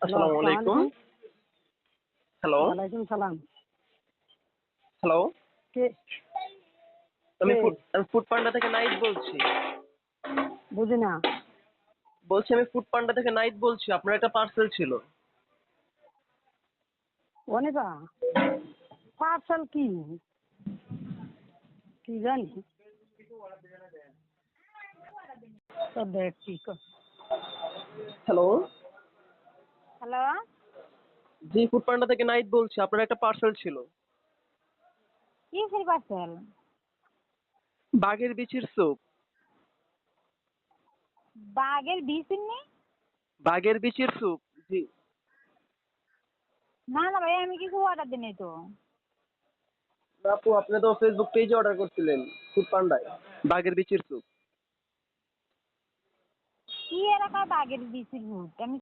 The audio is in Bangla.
হ্যালো, আসসালামু আসসালামু আলাইকুম। আলাইকুম। হ্যালো, ওয়ালাইকুম সালাম। হ্যালো। কে আমি কে আমি ফুড পান্ডা থেকে নাইট বলছি। বুঝি না। আমি ফুড পান্ডা থেকে নাইট বলছি। আপনার একটা পার্সেল ছিল। অনিতা পার্সেল কি কি জানি তো দেখ কি হ্যালো। হ্যালো, জি, ফুড পান্ডা থেকে নাইট বলছি। আপনার একটা পার্সেল ছিল। কিসের পার্সেল? বাঘের বিচির স্যুপ। বাঘের বিচিনি? বাঘের বিচির স্যুপ। জি। না না ভাই, আমি কিছু অর্ডার দিইনি তো। না আপু, আপনি তো ফেসবুক পেজে অর্ডার করছিলেন ফুড পান্ডায় বাঘের বিচির স্যুপ। কি এলাকায় বাঘের বিচির ভূত? আমি